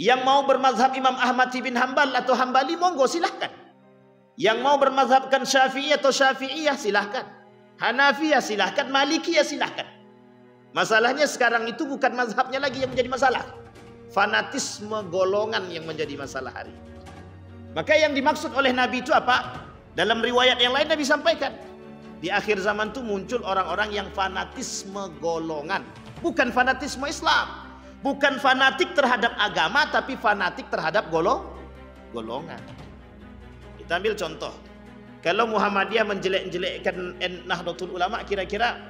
Yang mau bermazhab Imam Ahmad bin Hanbal atau Hambali, monggo silahkan. Yang mau bermazhabkan Syafi'i atau Syafi'iyah silahkan. Hanafiyah silahkan, Malikiyah silahkan. Masalahnya sekarang itu bukan mazhabnya lagi yang menjadi masalah. Fanatisme golongan yang menjadi masalah hari ini. Maka yang dimaksud oleh Nabi itu apa? Dalam riwayat yang lain Nabi sampaikan, di akhir zaman itu muncul orang-orang yang fanatisme golongan. Bukan fanatisme Islam. Bukan fanatik terhadap agama, tapi fanatik terhadap golongan. Kita ambil contoh. Kalau Muhammadiyah menjelek-jelekkan Nahdlatul Ulama, kira-kira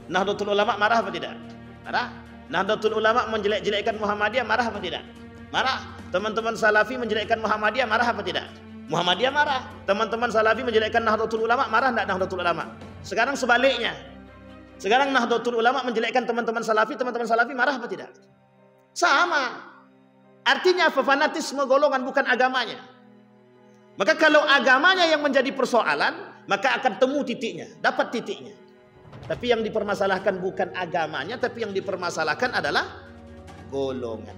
Nahdlatul Ulama marah apa tidak? Marah. Nahdlatul Ulama menjelek-jelekkan Muhammadiyah, marah apa tidak? Marah. Teman-teman Salafi menjelekkan Muhammadiyah, marah apa tidak? Muhammadiyah marah. Teman-teman Salafi menjelekkan Nahdlatul Ulama, marah tidak Nahdlatul Ulama? Sekarang sebaliknya. Sekarang Nahdlatul Ulama menjelekkan teman-teman Salafi marah apa tidak? Sama. Artinya fanatisme golongan, bukan agamanya. Maka kalau agamanya yang menjadi persoalan, maka akan temu titiknya, dapat titiknya. Tapi yang dipermasalahkan bukan agamanya, tapi yang dipermasalahkan adalah golongan.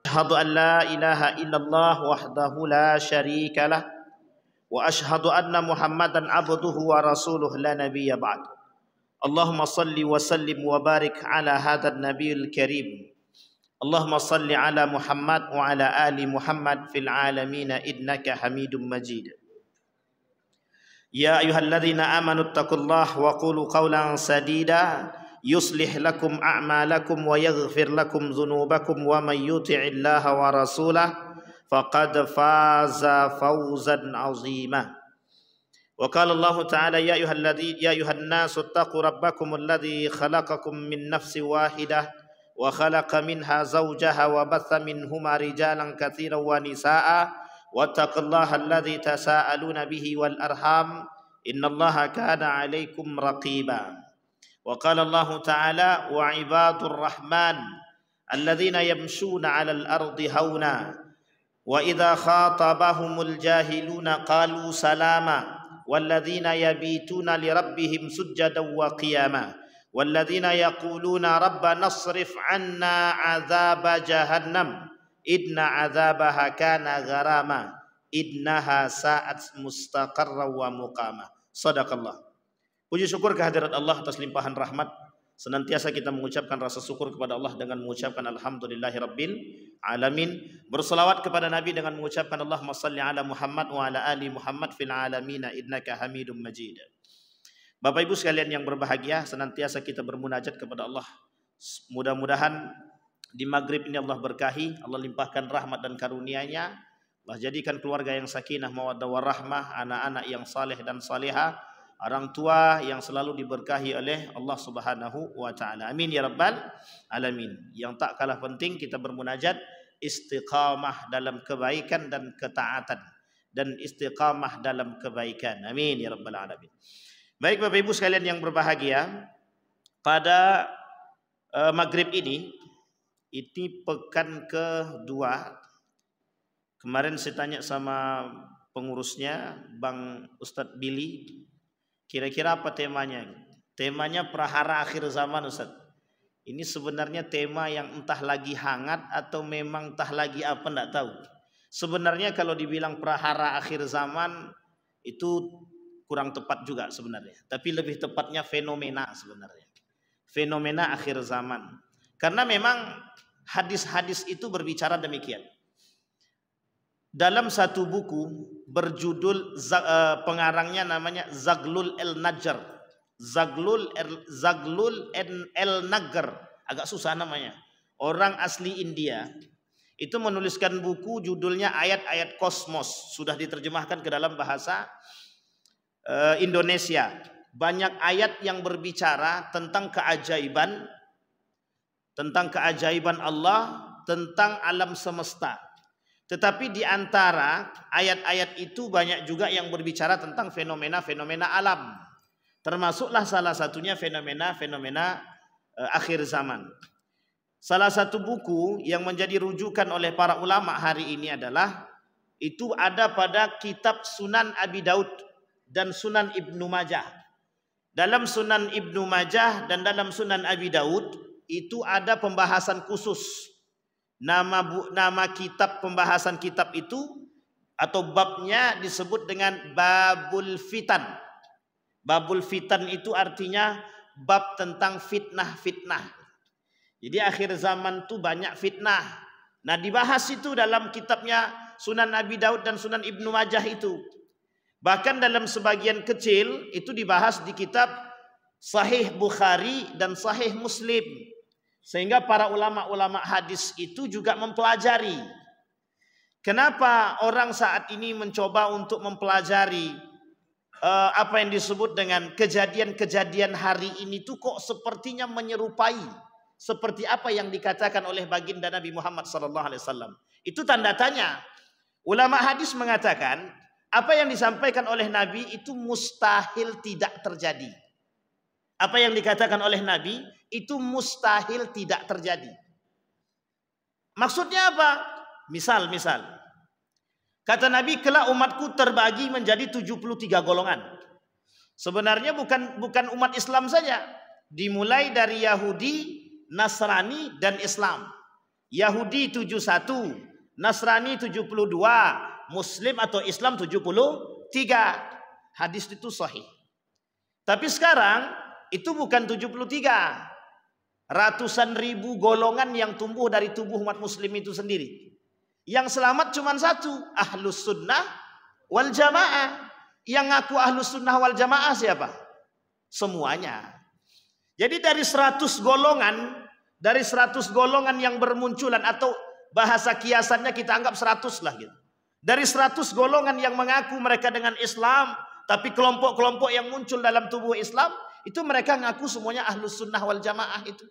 Asyhadu an la ilaha illallah wahdahu la syarika lah wa asyhadu anna Muhammadan abduhu wa rasuluh la nabiyya ba'd. Allahumma salli wa sallim wa barik ala hadzal nabiyil karim. Allahumma salli ala Muhammad wa ala ali Muhammad fil alamin innaka Hamidum Majid. Ya ayyuhalladzina amanu taqullaha wa qulu qawlan sadida yuslih lakum a'malakum wa yaghfir lakum dhunubakum wa may yuti'illaha wa rasulahu faqad faza fawzan 'azima. Wa qala Allah ta'ala ya ayyuhan nasu taqu rabbakum alladzi khalaqakum min nafsin wahidah wa khalaqa minha zawjaha wa batha minhuma rijalan katsiran wa nisaa'a wattaqullaha alladzi tasaaluna bihi wal arham innallaha kana 'alaikum raqiba. Wa qala Allah ta'ala wa ibadur rahman alladzina yamshuna 'alal ardi hauna wa idza khatabahumul jahiluna qalu salama walladzina yabituna li rabbihim sujjadan wa qiyama walladzina yaquluna rabbana asrif 'anna 'adzaba jahannam inna 'adzabaha kana gharama innaha sa'at mustaqarra wa muqama. Shadaqallah. Puji syukur kehadirat Allah atas limpahan rahmat. Senantiasa kita mengucapkan rasa syukur kepada Allah dengan mengucapkan alhamdulillahirabbil alamin. Berselawat kepada Nabi dengan mengucapkan Allahumma shalli ala Muhammad wa ala ali Muhammad fil alamin innaka Hamidum Majid. Bapak Ibu sekalian yang berbahagia, senantiasa kita bermunajat kepada Allah. Mudah-mudahan di maghrib ini Allah berkahi, Allah limpahkan rahmat dan karunia-Nya. Allah jadikan keluarga yang sakinah mawaddah warahmah, anak-anak yang saleh dan salehah, orang tua yang selalu diberkahi oleh Allah Subhanahu wa taala. Amin ya rabbal alamin. Yang tak kalah penting kita bermunajat istiqamah dalam kebaikan dan ketaatan dan istiqamah dalam kebaikan. Amin ya rabbal alamin. Baik Bapak Ibu sekalian yang berbahagia, pada maghrib ini pekan kedua. Kemarin saya tanya sama pengurusnya Bang Ustadz Billy, kira-kira apa temanya? Temanya prahara akhir zaman Ustaz. Ini sebenarnya tema yang entah lagi hangat atau memang entah lagi apa, enggak tahu. Sebenarnya kalau dibilang prahara akhir zaman itu kurang tepat juga sebenarnya. Tapi lebih tepatnya fenomena sebenarnya. Fenomena akhir zaman. Karena memang hadis-hadis itu berbicara demikian. Dalam satu buku berjudul pengarangnya namanya Zaghlul el-Najjar. Zaghlul el-Najjar, agak susah namanya. Orang asli India. Itu menuliskan buku judulnya Ayat-ayat Kosmos. Sudah diterjemahkan ke dalam bahasa Indonesia. Banyak ayat yang berbicara tentang keajaiban Allah, tentang alam semesta. Tetapi di antara ayat-ayat itu banyak juga yang berbicara tentang fenomena-fenomena alam. Termasuklah salah satunya fenomena-fenomena akhir zaman. Salah satu buku yang menjadi rujukan oleh para ulama hari ini adalah itu ada pada kitab Sunan Abi Daud dan Sunan Ibnu Majah. Dalam Sunan Ibnu Majah dan dalam Sunan Abi Daud itu ada pembahasan khusus. Nama kitab pembahasan kitab itu atau babnya disebut dengan Babul Fitan. Babul Fitan itu artinya bab tentang fitnah-fitnah. Jadi akhir zaman itu banyak fitnah. Nah, dibahas itu dalam kitabnya Sunan Abi Daud dan Sunan Ibnu Majah itu. Bahkan dalam sebagian kecil itu dibahas di kitab Sahih Bukhari dan Sahih Muslim. Sehingga para ulama-ulama hadis itu juga mempelajari. Kenapa orang saat ini mencoba untuk mempelajari apa yang disebut dengan kejadian-kejadian hari ini tuh kok sepertinya menyerupai seperti apa yang dikatakan oleh baginda Nabi Muhammad SAW. Itu tanda tanya. Ulama hadis mengatakan apa yang disampaikan oleh Nabi itu mustahil tidak terjadi. Apa yang dikatakan oleh Nabi itu mustahil tidak terjadi. Maksudnya apa? Misal. Kata Nabi, kelak umatku terbagi menjadi 73 golongan. Sebenarnya bukan umat Islam saja. Dimulai dari Yahudi, Nasrani dan Islam. Yahudi 71, Nasrani 72, Muslim atau Islam 73. Hadis itu sahih. Tapi sekarang itu bukan 73. Ratusan ribu golongan yang tumbuh dari tubuh umat muslim itu sendiri. Yang selamat cuma satu, Ahlus Sunnah wal Jamaah. Yang ngaku Ahlus Sunnah wal Jamaah siapa? Semuanya. Jadi dari 100 golongan yang bermunculan, atau bahasa kiasannya kita anggap 100 lah gitu. Dari 100 golongan yang mengaku mereka dengan Islam, tapi kelompok-kelompok yang muncul dalam tubuh Islam, itu mereka ngaku semuanya Ahlus Sunnah wal Jamaah itu.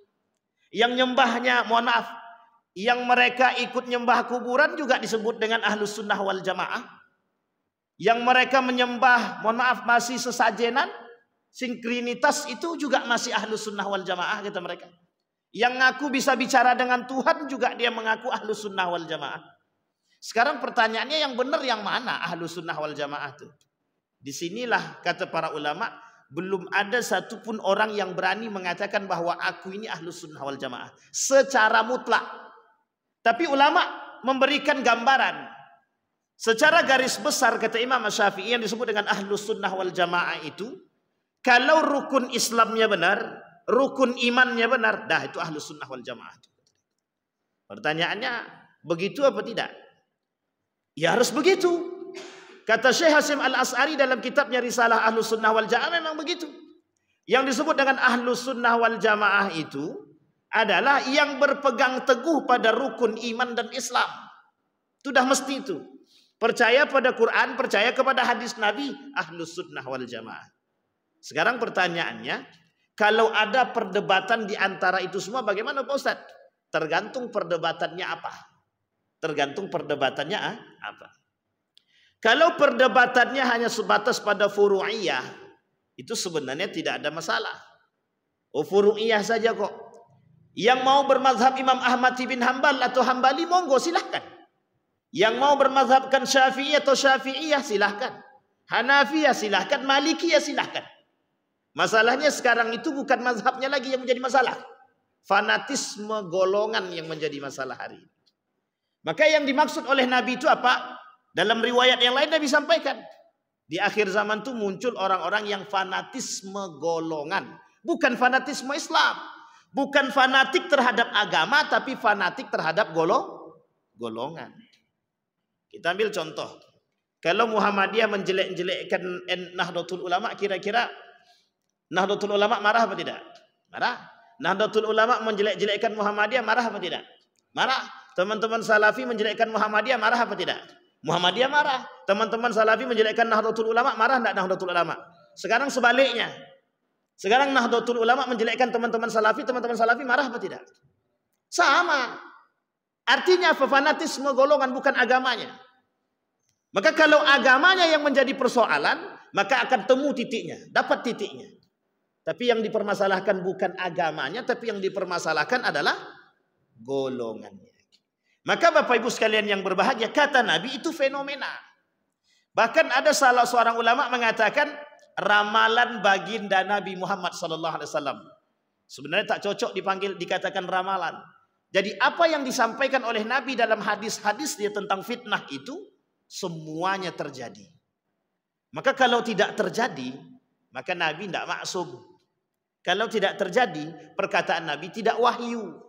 Yang nyembahnya, mohon maaf, yang mereka ikut nyembah kuburan juga disebut dengan Ahlus Sunnah wal Jamaah. Yang mereka menyembah, mohon maaf, masih sesajenan, sinkrinitas, itu juga masih Ahlus Sunnah wal Jamaah kata mereka. Yang ngaku bisa bicara dengan Tuhan juga dia mengaku Ahlus Sunnah wal Jamaah. Sekarang pertanyaannya yang benar yang mana Ahlus Sunnah wal Jamaah itu? Disinilah kata para ulama, belum ada satupun orang yang berani mengatakan bahwa aku ini Ahlus Sunnah wal Jamaah secara mutlak. Tapi ulama memberikan gambaran. Secara garis besar kata Imam Syafi'i yang disebut dengan Ahlus Sunnah wal Jamaah itu, kalau rukun Islamnya benar, rukun imannya benar, dah itu Ahlus Sunnah wal Jamaah. Pertanyaannya, begitu apa tidak? Ya harus begitu. Kata Syekh Hasim Al-As'ari dalam kitabnya Risalah Ahlus Sunnah wal Jamaah memang begitu. Yang disebut dengan Ahlus Sunnah wal Jamaah itu adalah yang berpegang teguh pada rukun iman dan Islam. Sudah mesti itu. Percaya pada Quran, percaya kepada hadis Nabi, Ahlus Sunnah wal Jamaah. Sekarang pertanyaannya, kalau ada perdebatan di antara itu semua bagaimana Pak Ustadz? Tergantung perdebatannya apa. Tergantung perdebatannya apa. Kalau perdebatannya hanya sebatas pada furu'iyah, itu sebenarnya tidak ada masalah. Oh, furu'iyah saja kok. Yang mau bermazhab Imam Ahmad bin Hanbal atau Hambali, monggo silahkan. Yang mau bermazhabkan Syafi'i atau Syafi'iyah silahkan. Hanafiyah silahkan, Malikiyah silahkan. Masalahnya sekarang itu bukan mazhabnya lagi yang menjadi masalah. Fanatisme golongan yang menjadi masalah hari ini. Maka yang dimaksud oleh Nabi itu apa? Dalam riwayat yang lain Nabi sampaikan, di akhir zaman itu muncul orang-orang yang fanatisme golongan, bukan fanatisme Islam, bukan fanatik terhadap agama, tapi fanatik terhadap golongan. Kita ambil contoh, kalau Muhammadiyah menjelek-jelekkan Nahdlatul Ulama, kira-kira Nahdlatul Ulama marah apa tidak? Marah. Nahdlatul Ulama menjelek-jelekkan Muhammadiyah, marah apa tidak? Marah. Teman-teman Salafi menjelekkan Muhammadiyah, marah apa tidak? Muhammadiyah marah. Teman-teman Salafi menjelekkan Nahdlatul Ulama, marah enggak Nahdlatul Ulama? Sekarang sebaliknya. Sekarang Nahdlatul Ulama menjelekkan teman-teman Salafi marah apa tidak? Sama. Artinya fanatisme golongan, bukan agamanya. Maka kalau agamanya yang menjadi persoalan, maka akan temu titiknya, dapat titiknya. Tapi yang dipermasalahkan bukan agamanya, tapi yang dipermasalahkan adalah golongannya. Maka Bapak Ibu sekalian yang berbahagia, kata Nabi itu fenomena. Bahkan ada salah seorang ulama mengatakan ramalan baginda Nabi Muhammad SAW. Sebenarnya tak cocok dikatakan ramalan. Jadi apa yang disampaikan oleh Nabi dalam hadis-hadis dia tentang fitnah itu semuanya terjadi. Maka kalau tidak terjadi, maka Nabi tidak maksum. Kalau tidak terjadi, perkataan Nabi tidak wahyu.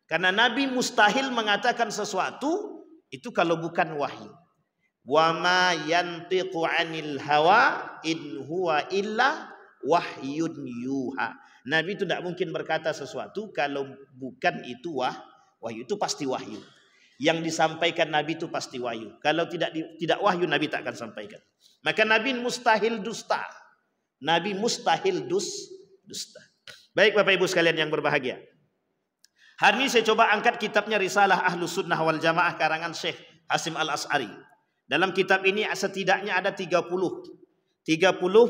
Karena Nabi mustahil mengatakan sesuatu itu kalau bukan wahyu. Wa ma yantiqu 'anil hawa in huwa illa wahyun yuha. Nabi itu tidak mungkin berkata sesuatu kalau bukan itu wahyu. Itu pasti wahyu. Yang disampaikan Nabi itu pasti wahyu. Kalau tidak wahyu, Nabi tak akan sampaikan. Maka Nabi mustahil dusta. Nabi mustahil dusta. Baik Bapak Ibu sekalian yang berbahagia. Hari ini saya coba angkat kitabnya Risalah Ahlus Sunnah wal Jamaah karangan Syekh Hasim Al-As'ari. Dalam kitab ini setidaknya ada 30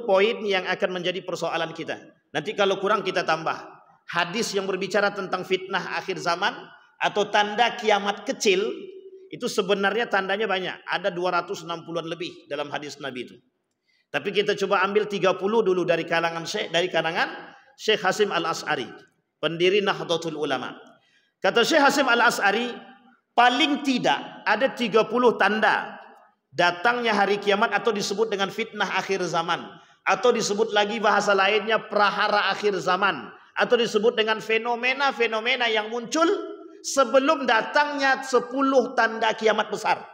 poin yang akan menjadi persoalan kita. Nanti kalau kurang kita tambah. Hadis yang berbicara tentang fitnah akhir zaman atau tanda kiamat kecil, itu sebenarnya tandanya banyak. Ada 260-an lebih dalam hadis Nabi itu. Tapi kita coba ambil 30 dulu dari kalangan Syekh Hasim Al-As'ari, pendiri Nahdlatul Ulama. Kata Syekh Hasim Al-As'ari, paling tidak ada 30 tanda datangnya hari kiamat atau disebut dengan fitnah akhir zaman, atau disebut lagi bahasa lainnya prahara akhir zaman, atau disebut dengan fenomena-fenomena yang muncul sebelum datangnya 10 tanda kiamat besar.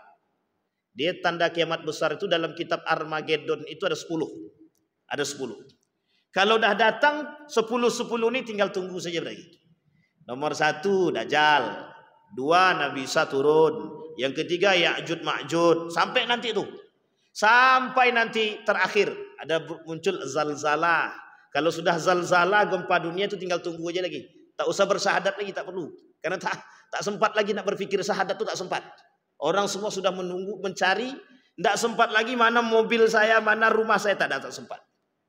Dia tanda kiamat besar itu dalam kitab Armageddon itu ada 10. Ada 10. Kalau dah datang 10 ini tinggal tunggu saja berarti. Nomor 1 Dajjal, 2 Nabi Isa turun, yang ketiga Ya'jud Ma'jud, sampai nanti itu. Sampai nanti terakhir ada muncul zalzalah. Kalau sudah zalzalah gempa dunia itu tinggal tunggu aja lagi. Tak usah bersyahadat lagi, tak perlu. Karena tak sempat lagi nak berpikir syahadat itu, tak sempat. Orang semua sudah menunggu, mencari, tak sempat lagi mana mobil saya, mana rumah saya, tak sempat.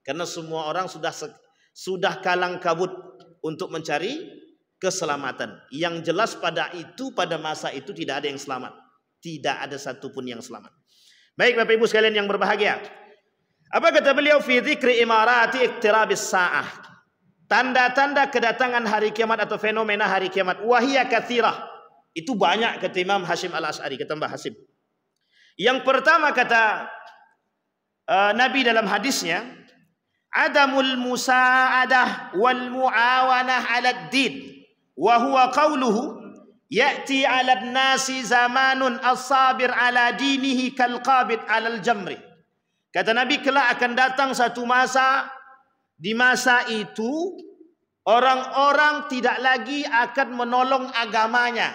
Karena semua orang sudah kalang kabut untuk mencari keselamatan. Yang jelas pada masa itu tidak ada yang selamat. Tidak ada satupun yang selamat. Baik Bapak Ibu sekalian yang berbahagia. Apa kata beliau? Fi dzikri imarati iqtirabis sa'ah. Tanda-tanda kedatangan hari kiamat atau fenomena hari kiamat. Wahiyya katsirah. Itu banyak kata Imam Hasim Al-As'ari, kata Mbah Hasim. Yang pertama kata Nabi dalam hadisnya, adamul musa'adah wal mu'awanah 'alad din. Wa huwa qawluhu ya'ti 'alan nasi zamanun as-sabir 'ala dinihi kal qabid 'alal jamri. Kata Nabi, kelak akan datang satu masa, di masa itu orang-orang tidak lagi akan menolong agamanya.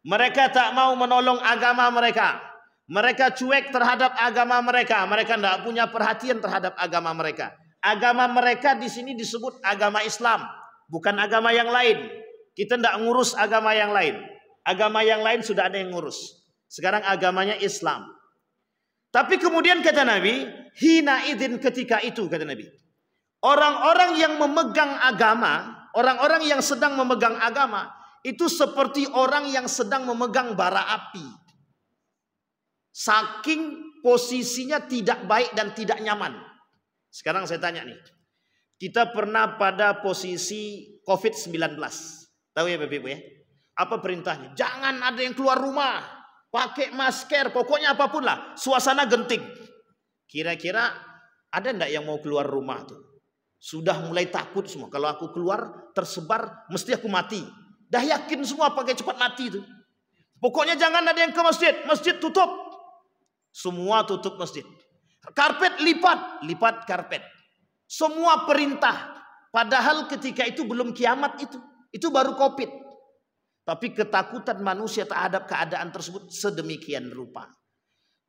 Mereka tak mau menolong agama mereka. Mereka cuek terhadap agama mereka. Mereka tidak punya perhatian terhadap agama mereka. Agama mereka di sini disebut agama Islam, bukan agama yang lain. Kita tidak ngurus agama yang lain. Agama yang lain sudah ada yang ngurus. Sekarang agamanya Islam. Tapi kemudian kata Nabi, hina idin, ketika itu kata Nabi, orang-orang yang memegang agama, orang-orang yang sedang memegang agama, itu seperti orang yang sedang memegang bara api. Saking posisinya tidak baik dan tidak nyaman. Sekarang saya tanya nih, kita pernah pada posisi COVID-19. Tahu ya Bapak Ibu ya? Apa perintahnya? Jangan ada yang keluar rumah, pakai masker, pokoknya apapun lah. Suasana genting. Kira-kira ada enggak yang mau keluar rumah tuh? Sudah mulai takut semua. Kalau aku keluar tersebar, mesti aku mati. Dah yakin semua pakai cepat mati itu. Pokoknya jangan ada yang ke masjid. Masjid tutup. Semua tutup masjid. Karpet lipat karpet. Semua perintah. Padahal ketika itu belum kiamat itu. Itu baru COVID. Tapi ketakutan manusia terhadap keadaan tersebut sedemikian rupa.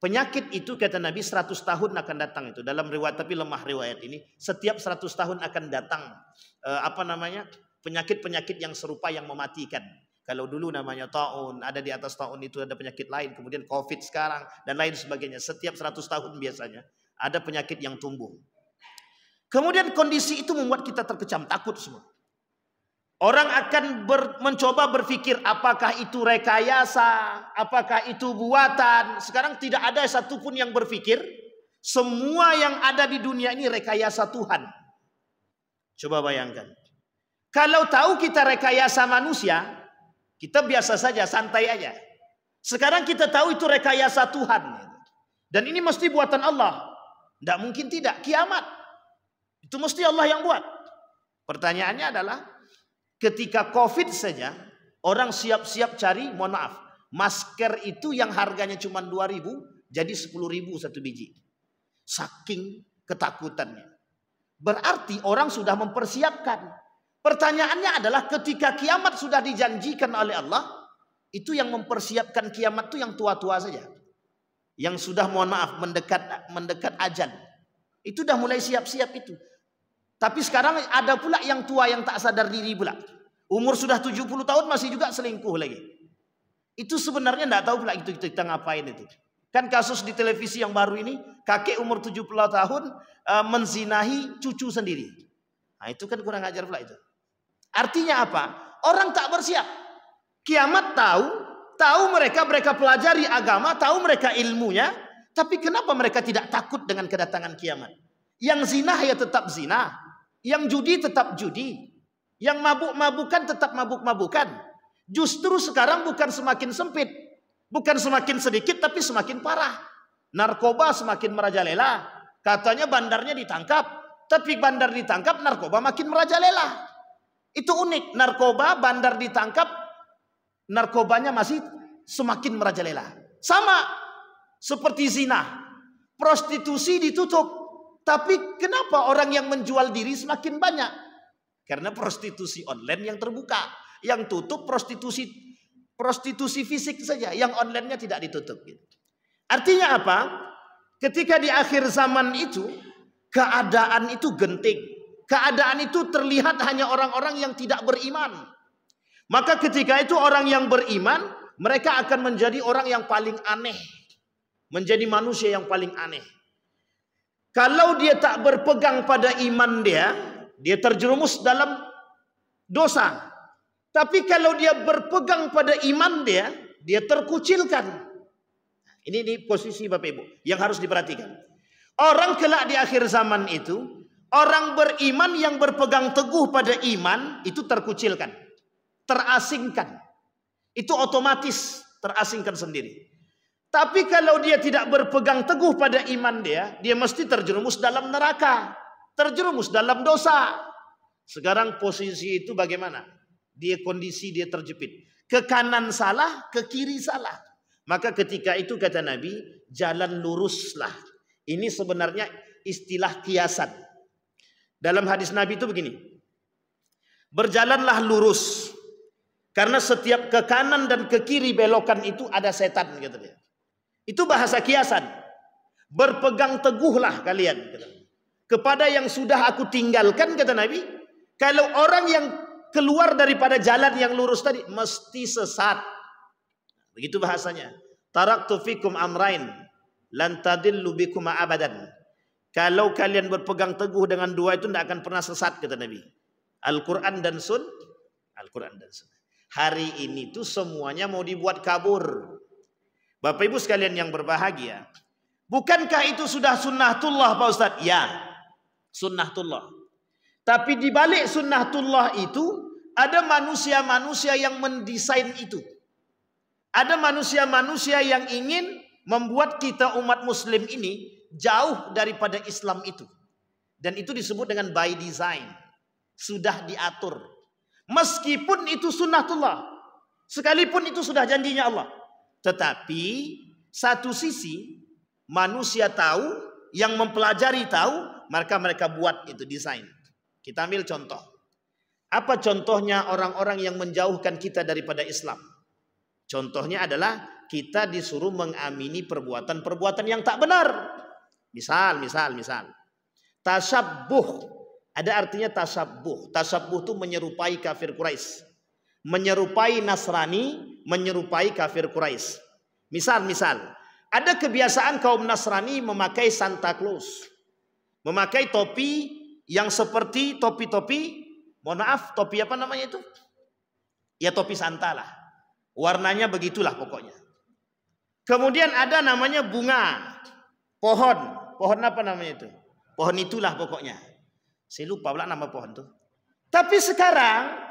Penyakit itu kata Nabi 100 tahun akan datang itu. Dalam riwayat, tapi lemah riwayat ini. Setiap 100 tahun akan datang penyakit-penyakit yang serupa yang mematikan. Kalau dulu namanya taun, ada di atas taun itu ada penyakit lain. Kemudian COVID sekarang dan lain sebagainya. Setiap 100 tahun biasanya ada penyakit yang tumbuh. Kemudian kondisi itu membuat kita terkecam, takut semua. Orang akan mencoba berpikir apakah itu rekayasa, apakah itu buatan. Sekarang tidak ada satupun yang berpikir semua yang ada di dunia ini rekayasa Tuhan. Coba bayangkan. Kalau tahu kita rekayasa manusia, kita biasa saja, santai aja. Sekarang kita tahu itu rekayasa Tuhan. Dan ini mesti buatan Allah. Tidak mungkin tidak. Kiamat. Itu mesti Allah yang buat. Pertanyaannya adalah, ketika COVID saja, orang siap-siap cari, mohon maaf, masker itu yang harganya cuma 2.000, jadi 10.000 satu biji. Saking ketakutannya. Berarti orang sudah mempersiapkan. Pertanyaannya adalah, ketika kiamat sudah dijanjikan oleh Allah, itu yang mempersiapkan kiamat itu yang tua-tua saja. Yang sudah, mohon maaf, mendekat ajal. Itu sudah mulai siap-siap itu. Tapi sekarang ada pula yang tua yang tak sadar diri pula. Umur sudah 70 tahun masih juga selingkuh lagi. Itu sebenarnya tidak tahu pula itu kita ngapain itu. Kan kasus di televisi yang baru ini, kakek umur 70 tahun menzinahi cucu sendiri. Nah itu kan kurang ajar pula itu. Artinya apa? Orang tak bersiap. Kiamat tahu mereka pelajari agama, tahu mereka ilmunya, tapi kenapa mereka tidak takut dengan kedatangan kiamat? Yang zina ya tetap zina. Yang judi tetap judi. Yang mabuk-mabukan tetap mabuk-mabukan. Justru sekarang bukan semakin sempit. Bukan semakin sedikit tapi semakin parah. Narkoba semakin merajalela. Katanya bandarnya ditangkap. Tapi bandar ditangkap, narkoba makin merajalela. Itu unik. Narkoba, bandar ditangkap, narkobanya masih semakin merajalela. Sama seperti zina. Prostitusi ditutup. Tapi kenapa orang yang menjual diri semakin banyak? Karena prostitusi online yang terbuka. Yang tutup prostitusi fisik saja. Yang online-nya tidak ditutup. Artinya apa? Ketika di akhir zaman itu, keadaan itu genting. Keadaan itu terlihat hanya orang-orang yang tidak beriman. Maka ketika itu orang yang beriman, mereka akan menjadi orang yang paling aneh. Menjadi manusia yang paling aneh. Kalau dia tak berpegang pada iman dia terjerumus dalam dosa. Tapi kalau dia berpegang pada iman dia terkucilkan. Ini posisi Bapak Ibu yang harus diperhatikan. Orang kelak di akhir zaman itu, orang beriman yang berpegang teguh pada iman itu terkucilkan, terasingkan. Itu otomatis terasingkan sendiri. Tapi kalau dia tidak berpegang teguh pada iman dia mesti terjerumus dalam neraka, terjerumus dalam dosa. Sekarang posisi itu bagaimana? Kondisi dia terjepit. Ke kanan salah, ke kiri salah. Maka ketika itu kata Nabi, jalan luruslah. Ini sebenarnya istilah kiasan. Dalam hadis Nabi itu begini. Berjalanlah lurus. Karena setiap ke kanan dan ke kiri belokan itu ada setan, gitu dia. Itu bahasa kiasan. Berpegang teguhlah kalian kepada yang sudah aku tinggalkan, kata Nabi. Kalau orang yang keluar daripada jalan yang lurus tadi mesti sesat. Begitu bahasanya. Taraktu fikum amrain lan tadillu bikum abadan. Kalau kalian berpegang teguh dengan dua itu tidak akan pernah sesat, kata Nabi. Al-Quran dan Al-Quran dan Sunnah. Hari ini tuh semuanya mau dibuat kabur. Bapak Ibu sekalian yang berbahagia, bukankah itu sudah sunnatullah Pak Ustadz? Ya, sunnatullah. Tapi di balik sunnatullah itu ada manusia-manusia yang mendesain itu. Ada manusia-manusia yang ingin membuat kita umat muslim ini jauh daripada Islam itu. Dan itu disebut dengan by design. Sudah diatur. Meskipun itu sunnatullah. Sekalipun itu sudah janjinya Allah. Tetapi satu sisi manusia tahu, yang mempelajari tahu, maka mereka buat itu desain. Kita ambil contoh. Apa contohnya orang-orang yang menjauhkan kita daripada Islam? Contohnya adalah kita disuruh mengamini perbuatan-perbuatan yang tak benar. Misal. Tasabbuh. Ada artinya tasabbuh. Tasabbuh itu menyerupai kafir Quraisy. Menyerupai Nasrani, menyerupai kafir Quraisy. Misal, ada kebiasaan kaum Nasrani memakai Santa Claus. Memakai topi yang seperti topi-topi Mohon maaf, topi apa namanya itu? Ya topi Santa lah. Warnanya begitulah pokoknya. Kemudian ada namanya bunga. Pohon. Pohon apa namanya itu? Pohon itulah pokoknya. Saya lupa pula nama pohon tuh. Tapi sekarang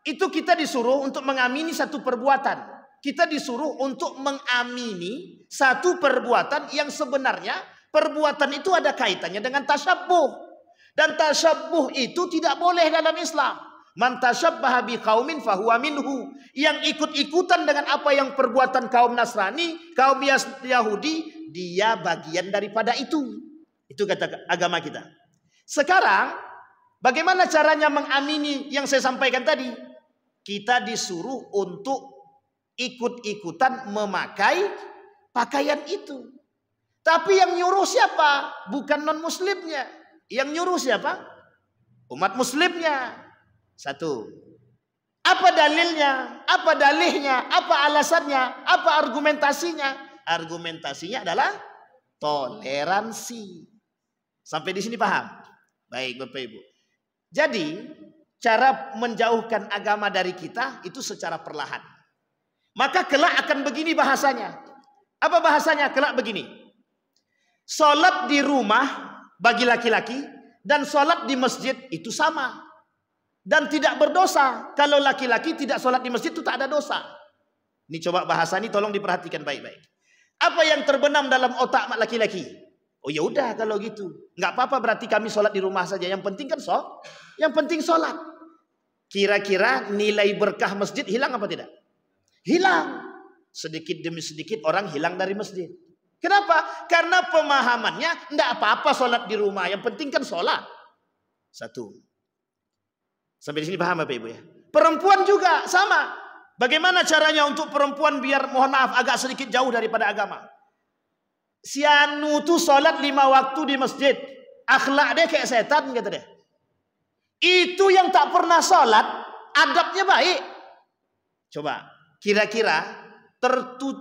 itu kita disuruh untuk mengamini satu perbuatan. Kita disuruh untuk mengamini satu perbuatan yang sebenarnya perbuatan itu ada kaitannya dengan tasyabbuh. Dan tasyabbuh itu tidak boleh dalam Islam. Man tasyabbaha biqaumin fahuwa minhu. Yang ikut-ikutan dengan apa yang perbuatan kaum Nasrani, kaum Yahudi, dia bagian daripada itu. Itu kata agama kita. Sekarang bagaimana caranya mengamini yang saya sampaikan tadi? Kita disuruh untuk ikut-ikutan memakai pakaian itu. Tapi yang nyuruh siapa? Bukan non-muslimnya. Yang nyuruh siapa? Umat muslimnya. Satu. Apa dalilnya? Apa dalihnya? Apa alasannya? Apa argumentasinya? Argumentasinya adalah toleransi. Sampai di sini paham? Baik Bapak Ibu. Jadi cara menjauhkan agama dari kita itu secara perlahan. Maka kelak akan begini bahasanya. Apa bahasanya? Kelak begini. Salat di rumah bagi laki-laki dan salat di masjid itu sama. Dan tidak berdosa. Kalau laki-laki tidak salat di masjid itu tak ada dosa. Ini coba bahasa ini tolong diperhatikan baik-baik. Apa yang terbenam dalam otak laki-laki? Oh ya udah kalau gitu. Nggak apa-apa berarti kami salat di rumah saja. Yang penting kan yang penting salat. Kira-kira nilai berkah masjid hilang apa tidak? Hilang. Sedikit demi sedikit orang hilang dari masjid. Kenapa? Karena pemahamannya enggak apa-apa sholat di rumah. Yang penting kan sholat. Satu. Sampai di sini paham Bapak Ibu ya? Perempuan juga sama. Bagaimana caranya untuk perempuan biar mohon maaf agak sedikit jauh daripada agama? Si anu tuh sholat 5 waktu di masjid. Akhlak dia kayak setan kata dia. Itu yang tak pernah sholat, adabnya baik. Coba, kira-kira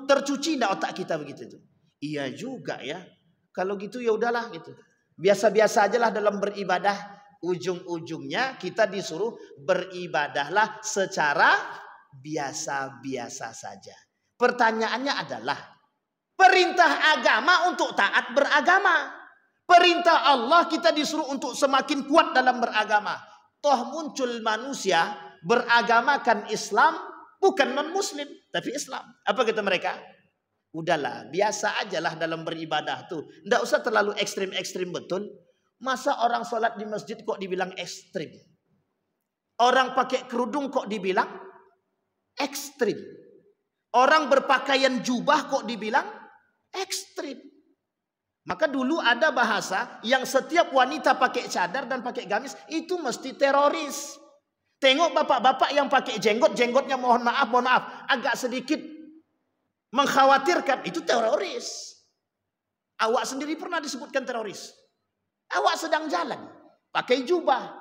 tercuci enggak otak kita begitu itu? Iya juga ya. Kalau gitu ya udahlah gitu. Biasa-biasa aja lah dalam beribadah. Ujung-ujungnya kita disuruh beribadahlah secara biasa-biasa saja. Pertanyaannya adalah perintah agama untuk taat beragama. Perintah Allah kita disuruh untuk semakin kuat dalam beragama. Toh muncul manusia beragamakan Islam bukan non-muslim tapi Islam. Apa kata mereka? Udahlah, biasa ajalah dalam beribadah tuh. Nggak usah terlalu ekstrim-ekstrim betul. Masa orang sholat di masjid kok dibilang ekstrim? Orang pakai kerudung kok dibilang ekstrim? Orang berpakaian jubah kok dibilang ekstrim? Maka dulu ada bahasa yang setiap wanita pakai cadar dan pakai gamis itu mesti teroris. Tengok bapak-bapak yang pakai jenggot, jenggotnya mohon maaf, agak sedikit mengkhawatirkan, itu teroris. Awak sendiri pernah disebutkan teroris. Awak sedang jalan pakai jubah,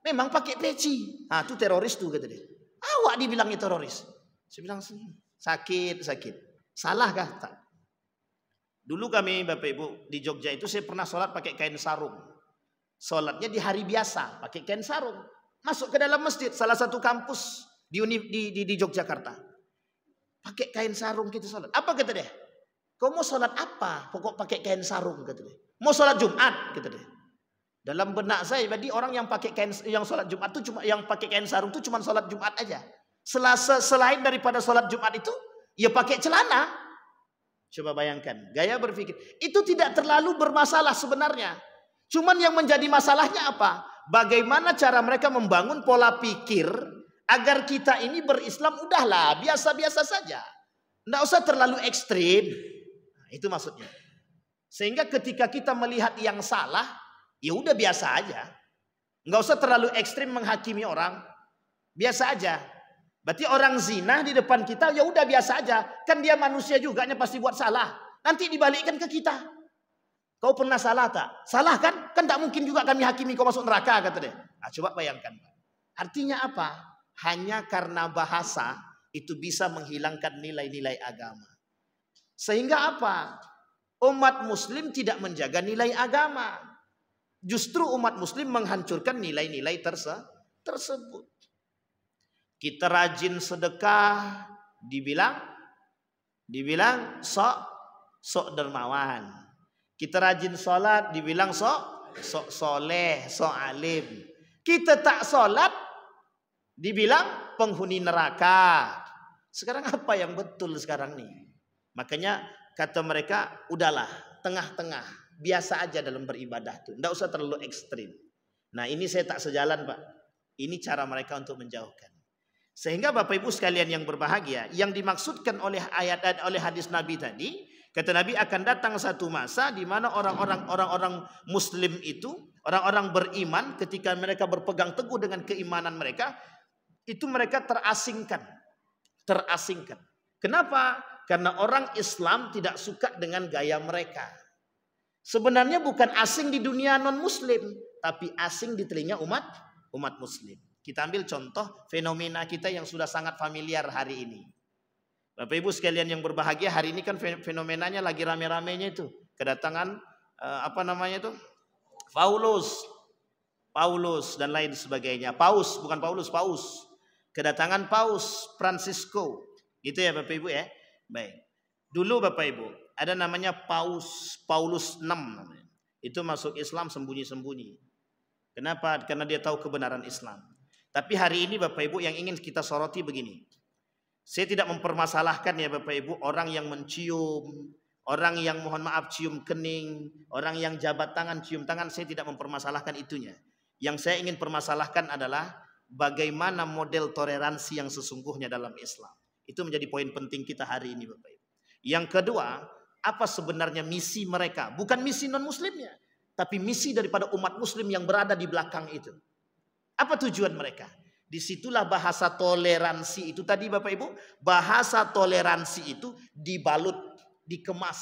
memang pakai peci, itu teroris tuh kata dia. Awak dibilangnya teroris. Saya bilang sakit. Salahkah? Tak. Dulu kami Bapak Ibu di Jogja itu saya pernah sholat pakai kain sarung. Sholatnya di hari biasa pakai kain sarung. Masuk ke dalam masjid salah satu kampus di Yogyakarta. Pakai kain sarung kita sholat. Apa kata dia? Kau mau sholat apa? Pokok pakai kain sarung kata dia. Mau sholat Jumat kata dia. Dalam benak saya, jadi orang yang pakai kain yang sholat Jumat itu cuma yang pakai kain sarung itu cuma sholat Jumat aja. Selain daripada sholat Jumat itu, ya pakai celana. Coba bayangkan, gaya berpikir itu tidak terlalu bermasalah sebenarnya. Cuman yang menjadi masalahnya apa? Bagaimana cara mereka membangun pola pikir agar kita ini berislam udahlah biasa-biasa saja. Nggak usah terlalu ekstrim. Nah, itu maksudnya. Sehingga ketika kita melihat yang salah, ya udah biasa aja. Nggak usah terlalu ekstrim menghakimi orang. Biasa aja. Berarti orang zina di depan kita ya udah biasa aja. Kan dia manusia juga pasti buat salah. Nanti dibalikkan ke kita. Kau pernah salah tak? Salah kan? Kan tak mungkin juga kami hakimi kau masuk neraka kata dia. Nah, coba bayangkan. Artinya apa? Hanya karena bahasa itu bisa menghilangkan nilai-nilai agama. Sehingga apa? Umat muslim tidak menjaga nilai agama. Justru umat muslim menghancurkan nilai-nilai tersebut. Kita rajin sedekah, dibilang sok dermawan. Kita rajin sholat, dibilang sok soleh, sok alim. Kita tak sholat, dibilang penghuni neraka. Sekarang apa yang betul sekarang nih? Makanya kata mereka, udahlah, tengah-tengah, biasa aja dalam beribadah tuh, nggak usah terlalu ekstrim. Nah ini saya tak sejalan Pak. Ini cara mereka untuk menjauhkan. Sehingga Bapak Ibu sekalian yang berbahagia, yang dimaksudkan oleh oleh hadis Nabi tadi, kata Nabi akan datang satu masa di mana orang-orang Muslim itu, orang-orang beriman, ketika mereka berpegang teguh dengan keimanan mereka, itu mereka terasingkan. Kenapa? Karena orang Islam tidak suka dengan gaya mereka. Sebenarnya bukan asing di dunia non-Muslim, tapi asing di telinga umat Muslim. Kita ambil contoh fenomena kita yang sudah sangat familiar hari ini. Bapak Ibu sekalian yang berbahagia, hari ini kan fenomenanya lagi rame-ramenya itu. Kedatangan Paulus dan lain sebagainya. Paus. Kedatangan Paus Francisco. Gitu ya Bapak Ibu ya. Baik. Dulu Bapak Ibu, ada namanya Paulus VI namanya. Itu masuk Islam sembunyi-sembunyi. Kenapa? Karena dia tahu kebenaran Islam. Tapi hari ini Bapak Ibu yang ingin kita soroti begini. Saya tidak mempermasalahkan ya Bapak Ibu, orang yang mencium, orang yang mohon maaf cium kening, orang yang jabat tangan, cium tangan, saya tidak mempermasalahkan itunya. Yang saya ingin permasalahkan adalah bagaimana model toleransi yang sesungguhnya dalam Islam. Itu menjadi poin penting kita hari ini Bapak Ibu. Yang kedua, apa sebenarnya misi mereka? Bukan misi non-muslimnya, tapi misi daripada umat muslim yang berada di belakang itu. Apa tujuan mereka? Disitulah bahasa toleransi itu tadi Bapak Ibu. Bahasa toleransi itu dibalut, dikemas.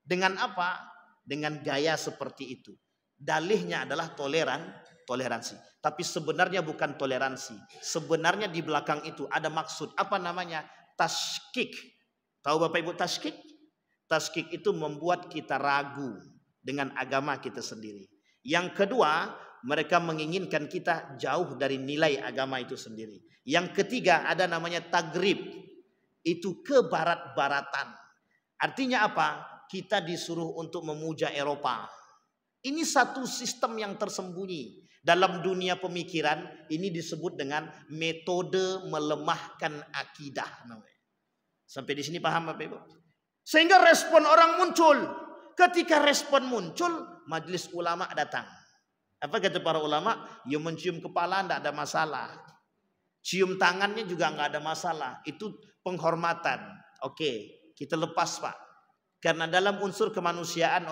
Dengan apa? Dengan gaya seperti itu. Dalihnya adalah toleransi. Tapi sebenarnya bukan toleransi. Sebenarnya di belakang itu ada maksud. Apa namanya? Tashkik. Tahu Bapak Ibu tashkik? Tashkik itu membuat kita ragu dengan agama kita sendiri. Yang kedua, mereka menginginkan kita jauh dari nilai agama itu sendiri. Yang ketiga ada namanya tagrib. Itu kebarat-baratan. Artinya apa? Kita disuruh untuk memuja Eropa. Ini satu sistem yang tersembunyi. Dalam dunia pemikiran ini disebut dengan metode melemahkan akidah. Sampai di sini paham Bapak Ibu? Sehingga respon orang muncul. Ketika respon muncul, majelis ulama datang. Apa kata para ulama? Ya mencium kepala tidak ada masalah. Cium tangannya juga nggak ada masalah. Itu penghormatan. Oke, kita lepas Pak. Karena dalam unsur kemanusiaan,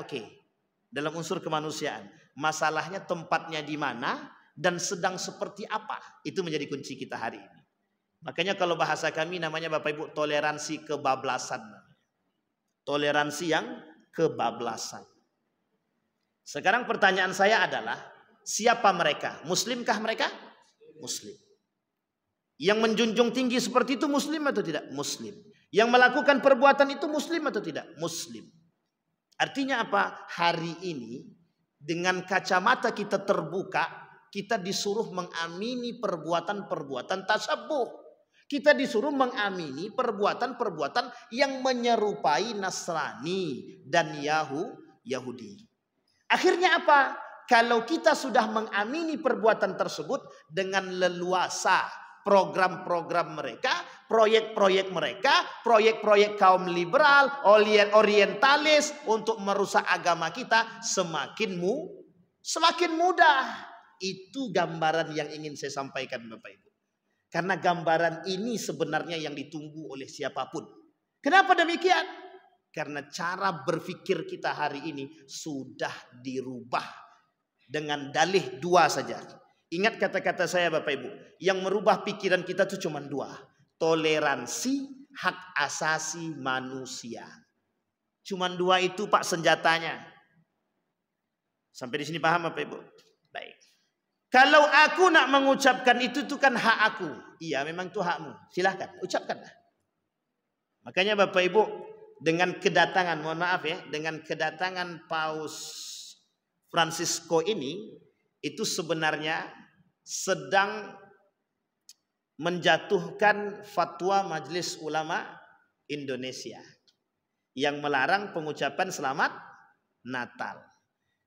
dalam unsur kemanusiaan, masalahnya tempatnya di mana dan sedang seperti apa. Itu menjadi kunci kita hari ini. Makanya kalau bahasa kami namanya Bapak Ibu toleransi kebablasan. Toleransi yang kebablasan. Sekarang pertanyaan saya adalah, siapa mereka? Muslimkah mereka? Muslim. Yang menjunjung tinggi seperti itu muslim atau tidak? Muslim. Yang melakukan perbuatan itu muslim atau tidak? Muslim. Artinya apa? Hari ini dengan kacamata kita terbuka, kita disuruh mengamini perbuatan-perbuatan tasyabuh. Kita disuruh mengamini perbuatan-perbuatan yang menyerupai Nasrani dan Yahudi. Akhirnya apa? Kalau kita sudah mengamini perbuatan tersebut dengan leluasa, program-program mereka, proyek-proyek mereka, proyek-proyek kaum liberal, orientalis untuk merusak agama kita semakin mudah. Itu gambaran yang ingin saya sampaikan Bapak Ibu. Karena gambaran ini sebenarnya yang ditunggu oleh siapapun. Kenapa demikian? Karena cara berpikir kita hari ini sudah dirubah dengan dalih dua saja. Ingat kata-kata saya Bapak Ibu. Yang merubah pikiran kita itu cuma dua. Toleransi, hak asasi manusia. Cuma dua itu Pak senjatanya. Sampai di sini paham Bapak Ibu? Baik. Kalau aku nak mengucapkan itu kan hak aku. Iya memang itu hakmu. Silahkan ucapkanlah. Makanya Bapak Ibu dengan kedatangan, mohon maaf ya, dengan kedatangan Paus Francisco ini itu sebenarnya sedang menjatuhkan fatwa Majelis Ulama Indonesia yang melarang pengucapan selamat Natal.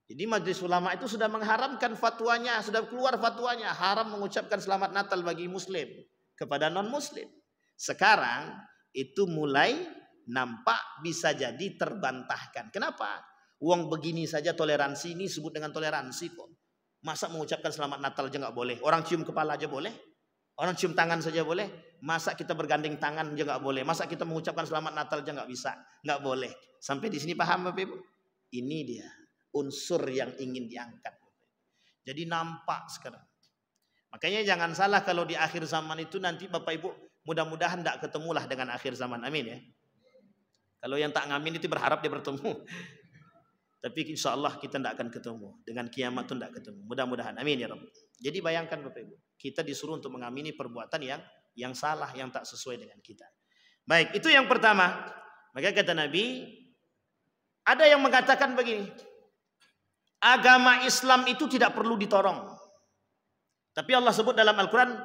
Jadi Majelis Ulama itu sudah mengharamkan fatwanya, sudah keluar fatwanya, haram mengucapkan selamat Natal bagi Muslim kepada non-Muslim. Sekarang itu mulai nampak bisa jadi terbantahkan. Kenapa? Uang begini saja toleransi ini sebut dengan toleransi kok. Masa mengucapkan selamat Natal aja nggak boleh? Orang cium kepala aja boleh? Orang cium tangan saja boleh? Masa kita bergandeng tangan aja nggak boleh? Masa kita mengucapkan selamat Natal aja nggak bisa? Nggak boleh. Sampai di sini paham Bapak Ibu? Ini dia unsur yang ingin diangkat. Jadi nampak sekarang. Makanya jangan salah kalau di akhir zaman itu nanti Bapak Ibu mudah-mudahan tidak ketemulah dengan akhir zaman. Amin ya. Kalau yang tak ngamin itu berharap dia bertemu. Tapi insya Allah kita tidak akan ketemu. Dengan kiamat itu tidak ketemu. Mudah-mudahan. Amin ya Rabb. Jadi bayangkan Bapak Ibu. Kita disuruh untuk mengamini perbuatan yang salah. Yang tak sesuai dengan kita. Baik. Itu yang pertama. Maka kata Nabi. Ada yang mengatakan begini. Agama Islam itu tidak perlu ditolong. Tapi Allah sebut dalam Al-Quran.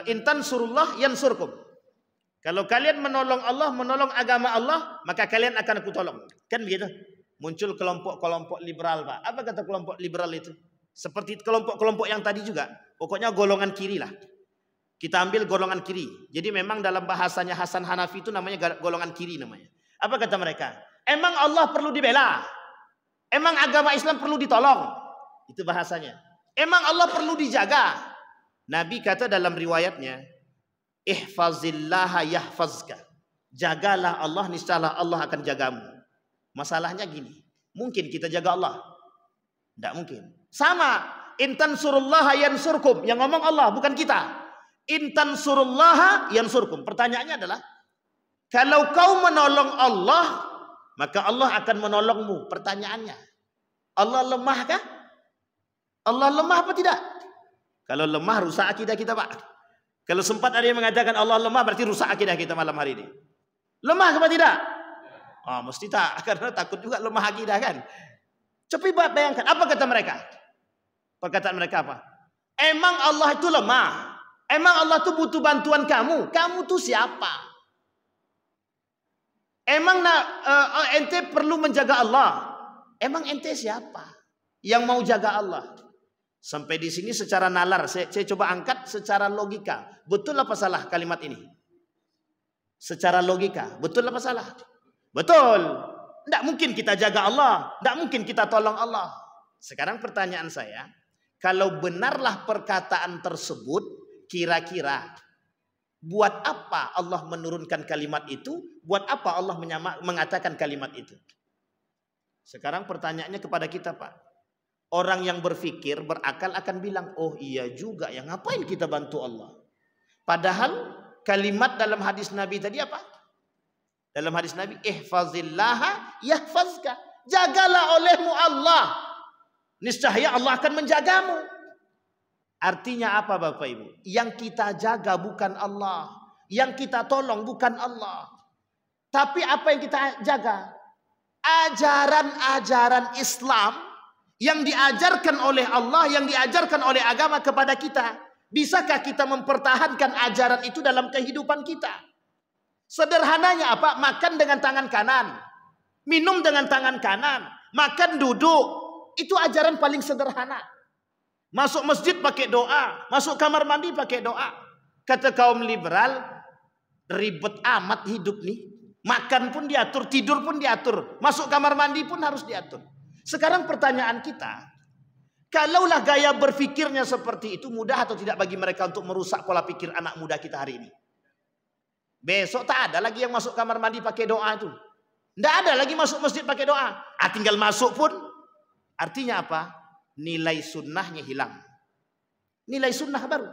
Intan surullah yansurkum. Kalau kalian menolong Allah, menolong agama Allah, maka kalian akan aku tolong. Kan begitu? Muncul kelompok-kelompok liberal, Pak. Apa kata kelompok liberal itu? Seperti kelompok-kelompok yang tadi juga. Pokoknya golongan kiri lah. Kita ambil golongan kiri. Jadi memang dalam bahasanya Hasan Hanafi itu namanya golongan kiri namanya. Apa kata mereka? Emang Allah perlu dibela? Emang agama Islam perlu ditolong? Itu bahasanya. Emang Allah perlu dijaga? Nabi kata dalam riwayatnya, ihfazillaha yahfazka. Jagalah Allah, niscaya Allah akan jagamu. Masalahnya gini, mungkin kita jaga Allah? Tidak mungkin. Sama, intan surullaha yansurkum. Yang ngomong Allah, bukan kita. Intan surullaha yansurkum. Pertanyaannya adalah, kalau kau menolong Allah, maka Allah akan menolongmu. Pertanyaannya, Allah lemah kah? Allah lemah apa tidak? Kalau lemah rusak akidah kita, Pak. Kalau sempat ada yang mengatakan Allah lemah, berarti rusak akidah kita malam hari ini. Lemah apa tidak? Oh, mesti tak, karena takut juga lemah akidah kan. Coba bayangkan, apa kata mereka? Perkataan mereka apa? Emang Allah itu lemah? Emang Allah itu butuh bantuan kamu? Kamu tuh siapa? Emang ente perlu menjaga Allah? Emang ente siapa yang mau jaga Allah? Sampai di sini secara nalar, saya coba angkat secara logika. Betul apa salah kalimat ini? Secara logika, betul apa salah? Betul. Tidak mungkin kita jaga Allah, tidak mungkin kita tolong Allah. Sekarang pertanyaan saya, kalau benarlah perkataan tersebut, kira-kira buat apa Allah menurunkan kalimat itu? Buat apa Allah mengatakan kalimat itu? Sekarang pertanyaannya kepada kita, Pak. Orang yang berfikir, berakal akan bilang, oh iya juga ya, ngapain kita bantu Allah? Padahal kalimat dalam hadis Nabi tadi apa? Dalam hadis Nabi, ihfazillaha yahfazka. Jagalah olehmu Allah, niscaya Allah akan menjagamu. Artinya apa Bapak Ibu? Yang kita jaga bukan Allah, yang kita tolong bukan Allah. Tapi apa yang kita jaga? Ajaran-ajaran Islam yang diajarkan oleh Allah, yang diajarkan oleh agama kepada kita. Bisakah kita mempertahankan ajaran itu dalam kehidupan kita? Sederhananya apa? Makan dengan tangan kanan, minum dengan tangan kanan, makan duduk. Itu ajaran paling sederhana. Masuk masjid pakai doa, masuk kamar mandi pakai doa. Kata kaum liberal, ribet amat hidup nih. Makan pun diatur, tidur pun diatur, masuk kamar mandi pun harus diatur. Sekarang pertanyaan kita, kalaulah gaya berfikirnya seperti itu, mudah atau tidak bagi mereka untuk merusak pola pikir anak muda kita hari ini? Besok tak ada lagi yang masuk kamar mandi pakai doa itu. Tidak ada lagi masuk masjid pakai doa. Tinggal masuk pun, artinya apa? Nilai sunnahnya hilang. Nilai sunnah baru.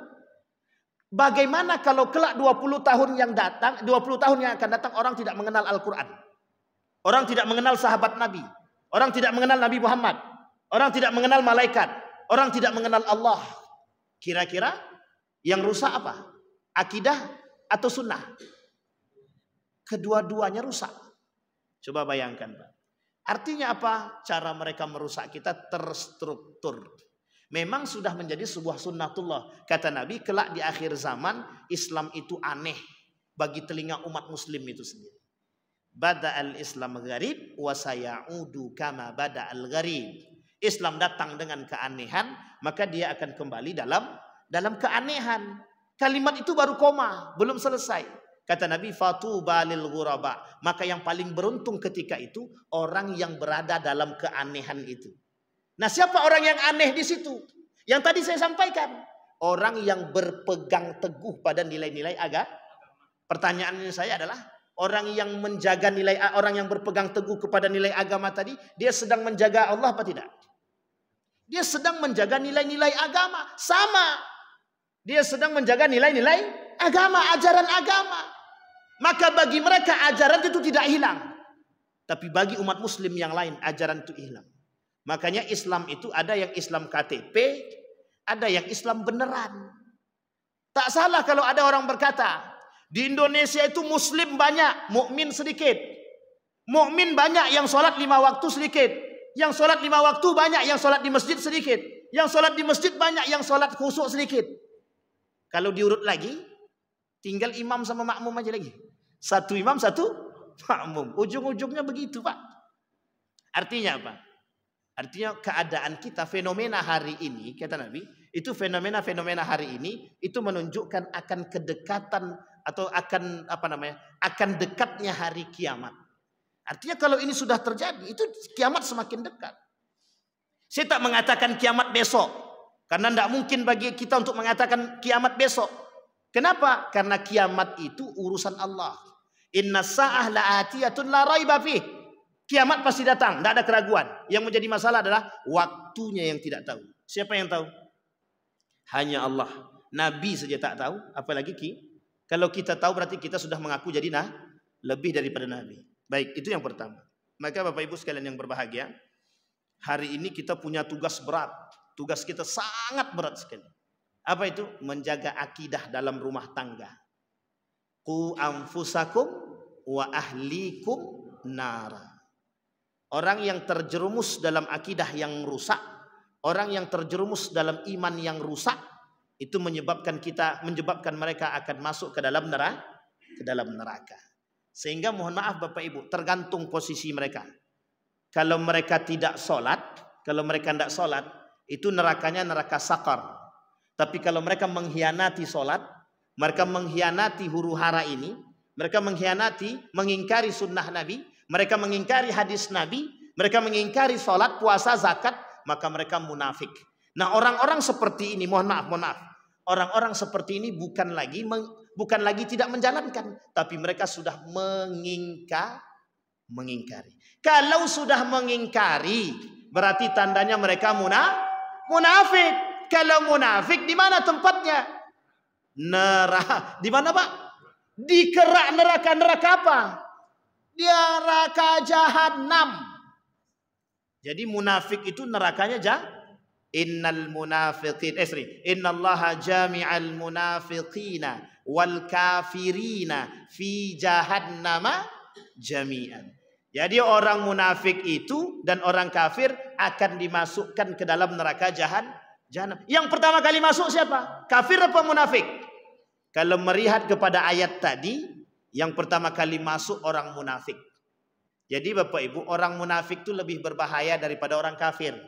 Bagaimana kalau kelak 20 tahun yang datang, 20 tahun yang akan datang, orang tidak mengenal Al-Quran. Orang tidak mengenal sahabat Nabi. Orang tidak mengenal Nabi Muhammad. Orang tidak mengenal malaikat. Orang tidak mengenal Allah. Kira-kira yang rusak apa? Akidah atau sunnah? Kedua-duanya rusak. Coba bayangkan, Pak. Artinya apa? Cara mereka merusak kita terstruktur. Memang sudah menjadi sebuah sunnatullah. Kata Nabi, kelak di akhir zaman Islam itu aneh bagi telinga umat muslim itu sendiri. Bada'al Islam gharib wa sayaudu kama bada'al gharib. Islam datang dengan keanehan, maka dia akan kembali dalam keanehan. Kalimat itu baru koma, belum selesai. Kata Nabi, fatuba lil ghuraba. Maka yang paling beruntung ketika itu orang yang berada dalam keanehan itu. Nah, siapa orang yang aneh di situ? Yang tadi saya sampaikan, orang yang berpegang teguh pada nilai-nilai agama. Pertanyaannya saya adalah, orang yang menjaga nilai, orang yang berpegang teguh kepada nilai agama tadi, dia sedang menjaga Allah apa tidak? Dia sedang menjaga nilai-nilai agama. Sama. Dia sedang menjaga nilai-nilai agama, ajaran agama. Maka bagi mereka ajaran itu tidak hilang. Tapi bagi umat muslim yang lain ajaran itu hilang. Makanya Islam itu ada yang Islam KTP, ada yang Islam beneran. Tak salah kalau ada orang berkata, di Indonesia itu muslim banyak, mukmin sedikit. Mukmin banyak, yang sholat 5 waktu sedikit. Yang sholat 5 waktu banyak, yang sholat di masjid sedikit. Yang sholat di masjid banyak, yang sholat khusyuk sedikit. Kalau diurut lagi, tinggal imam sama makmum aja lagi. Satu imam, satu makmum. Ujung-ujungnya begitu, Pak. Artinya apa? Artinya keadaan kita, fenomena hari ini, kata Nabi, itu fenomena-fenomena hari ini, itu menunjukkan akan kedekatan atau akan akan dekatnya hari kiamat. Artinya kalau ini sudah terjadi, itu kiamat semakin dekat. Saya tak mengatakan kiamat besok, karena tidak mungkin bagi kita untuk mengatakan kiamat besok. Kenapa? Karena kiamat itu urusan Allah. Inna sa'ah la'atiyatun la raiba fih. Kiamat pasti datang, tidak ada keraguan. Yang menjadi masalah adalah waktunya yang tidak tahu. Siapa yang tahu? Hanya Allah. Nabi saja tak tahu, apalagi kalau kita tahu berarti kita sudah mengaku jadi lebih daripada Nabi. Baik, itu yang pertama. Maka Bapak Ibu sekalian yang berbahagia, hari ini kita punya tugas berat. Tugas kita sangat berat sekali. Apa itu? Menjaga akidah dalam rumah tangga. Qu anfusakum wa ahlikum nara. Orang yang terjerumus dalam akidah yang rusak, orang yang terjerumus dalam iman yang rusak, itu menyebabkan mereka akan masuk ke dalam neraka. Sehingga mohon maaf Bapak Ibu, tergantung posisi mereka. Kalau mereka tidak sholat, itu nerakanya neraka sakar. Tapi kalau mereka mengkhianati sholat, mereka mengkhianati huru hara ini, mereka mengingkari sunnah Nabi, mereka mengingkari hadis Nabi, mereka mengingkari sholat, puasa, zakat, maka mereka munafik. Nah, orang-orang seperti ini, mohon maaf, orang-orang seperti ini bukan lagi tidak menjalankan, tapi mereka sudah mengingkari. Kalau sudah mengingkari, berarti tandanya mereka munafik. Kalau munafik di mana tempatnya? Neraka. Di mana, Pak? Di kerak neraka apa? Di neraka jahanam. Jadi munafik itu nerakanya innal munafiqin innallaha jami'al munafiqina wal kafirina fi jahannama jami'an. Jadi orang munafik itu dan orang kafir akan dimasukkan ke dalam neraka jahanam. Yang pertama kali masuk siapa? Kafir apa munafik? Kalau melihat kepada ayat tadi, yang pertama kali masuk orang munafik. Jadi Bapak Ibu, orang munafik itu lebih berbahaya daripada orang kafir.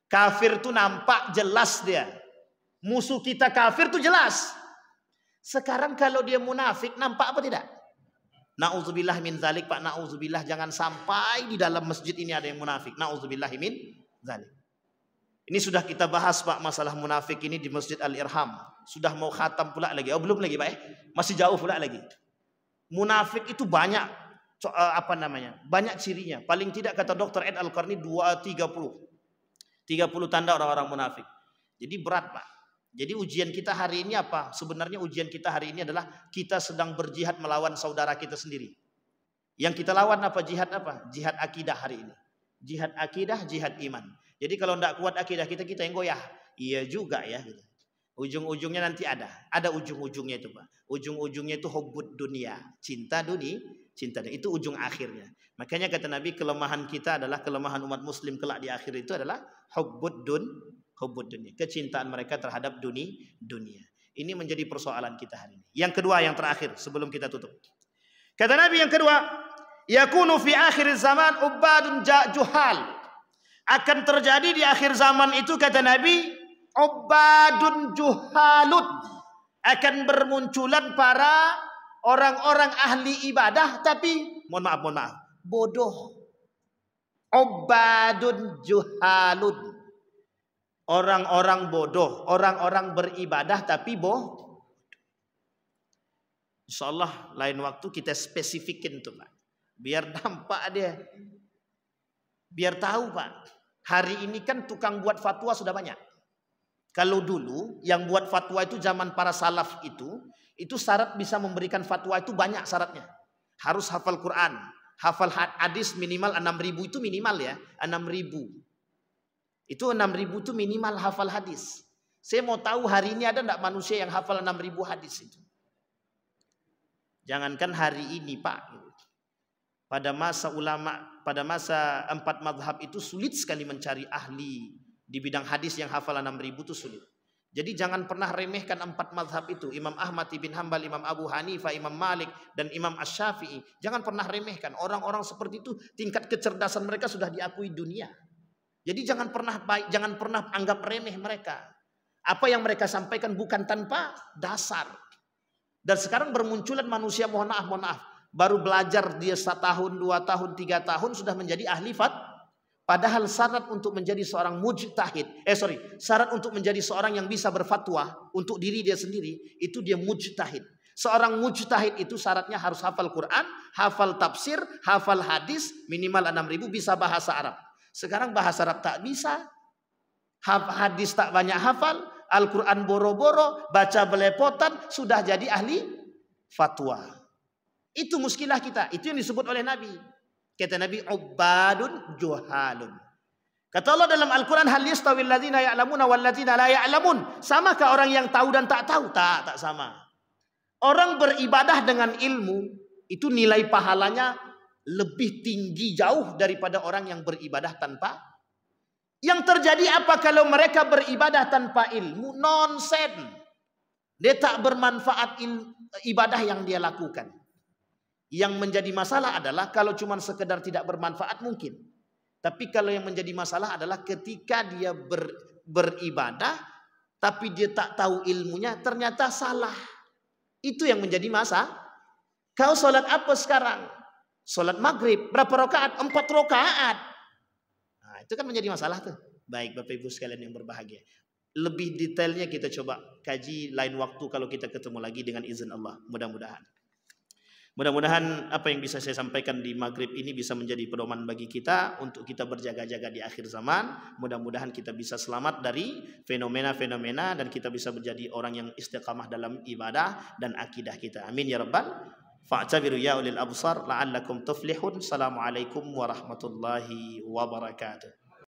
Kafir itu nampak jelas dia. Musuh kita kafir itu jelas. Sekarang kalau dia munafik, nampak apa tidak? Na'udzubillah min zalik, Pak. Na'udzubillah, jangan sampai di dalam masjid ini ada yang munafik. Na'udzubillah min zalik. Ini sudah kita bahas, Pak, masalah munafik ini di Masjid Al-Irham. Sudah mau khatam pula lagi. Oh, belum lagi, Pak. Masih jauh pula lagi. Munafik itu banyak banyak cirinya. Paling tidak kata Dr. Ed Al-Qarni 30 tanda orang-orang munafik. Jadi berat, Pak. Jadi ujian kita hari ini apa? Sebenarnya ujian kita hari ini adalah kita sedang berjihad melawan saudara kita sendiri. Yang kita lawan apa? Jihad apa? Jihad akidah hari ini. Jihad akidah, jihad iman. Jadi kalau tidak kuat akidah kita yang goyah. Iya juga ya. Gitu. Ujung-ujungnya nanti ada ujung-ujungnya itu, Pak. Ujung-ujungnya itu hubbud dunia, cinta cinta dunia. Itu ujung akhirnya. Makanya kata Nabi, kelemahan kita adalah kelemahan umat muslim kelak di akhir itu adalah hubbud dunia, kecintaan mereka terhadap dunia. Ini menjadi persoalan kita hari ini. Yang kedua, yang terakhir sebelum kita tutup. Kata Nabi yang kedua, yakunu fi akhir zaman ubadun juhal. Akan terjadi di akhir zaman itu, kata Nabi, ubadun juhalut. Akan bermunculan para orang-orang ahli ibadah tapi mohon maaf, bodoh. Ubadun juhalut. Orang-orang bodoh, orang-orang beribadah tapi insyaallah lain waktu kita spesifikin tuh Pak. Biar nampak dia. Biar tahu Pak. Hari ini kan tukang buat fatwa sudah banyak. Kalau dulu yang buat fatwa itu zaman para salaf itu syarat bisa memberikan fatwa itu banyak syaratnya. Harus hafal Quran, hafal hadis minimal 6.000 itu minimal ya, 6.000. Itu 6.000 itu minimal hafal hadis. Saya mau tahu hari ini ada enggak manusia yang hafal 6.000 hadis itu? Jangankan hari ini Pak. Pada masa ulama, pada masa 4 mazhab itu sulit sekali mencari ahli di bidang hadis yang hafal 6.000 itu sulit. Jadi jangan pernah remehkan 4 mazhab itu. Imam Ahmad bin Hanbal, Imam Abu Hanifah, Imam Malik, dan Imam Asy-Syafi'i. Jangan pernah remehkan. Orang-orang seperti itu tingkat kecerdasan mereka sudah diakui dunia. Jadi jangan pernah anggap remeh mereka. Apa yang mereka sampaikan bukan tanpa dasar. Dan sekarang bermunculan manusia mohon maaf. Baru belajar dia 1 tahun, 2 tahun, 3 tahun sudah menjadi ahli padahal syarat untuk menjadi seorang mujtahid, syarat untuk menjadi seorang yang bisa berfatwa untuk diri dia sendiri, itu dia mujtahid. Seorang mujtahid itu syaratnya harus hafal Quran, hafal tafsir, hafal hadis, minimal 6.000, bisa bahasa Arab. Sekarang bahasa Arab tak bisa, hadis tak banyak hafal, Al-Quran boro-boro, baca belepotan, sudah jadi ahli fatwa. Itu muskilah kita, itu yang disebut oleh Nabi. Kata Nabi, ubadun juhalun. Kata Allah dalam Al-Quran, hal yastawil ladzina ya'lamuna wal ladzina la ya'lamun. Samakah orang yang tahu dan tak tahu? Tak sama. Orang beribadah dengan ilmu itu nilai pahalanya lebih tinggi jauh daripada orang yang beribadah tanpa. Yang terjadi apa kalau mereka beribadah tanpa ilmu? Nonsen. Dia tak bermanfaat ibadah yang dia lakukan. Yang menjadi masalah adalah kalau cuma sekedar tidak bermanfaat mungkin. Tapi kalau yang menjadi masalah adalah ketika dia beribadah tapi dia tak tahu ilmunya, ternyata salah. Itu yang menjadi masalah. Kau sholat apa sekarang? Sholat maghrib. Berapa rakaat? 4 rakaat. Nah, itu kan menjadi masalah tuh. Baik Bapak Ibu sekalian yang berbahagia. Lebih detailnya kita coba kaji lain waktu kalau kita ketemu lagi dengan izin Allah. Mudah-mudahan apa yang bisa saya sampaikan di maghrib ini bisa menjadi pedoman bagi kita untuk kita berjaga-jaga di akhir zaman. Mudah-mudahan kita bisa selamat dari fenomena-fenomena dan kita bisa menjadi orang yang istiqamah dalam ibadah dan akidah kita. Amin ya rabbal. Fa'tabiru ya ulil absar la'allakum tuflihun. Assalamualaikum warahmatullahi wabarakatuh.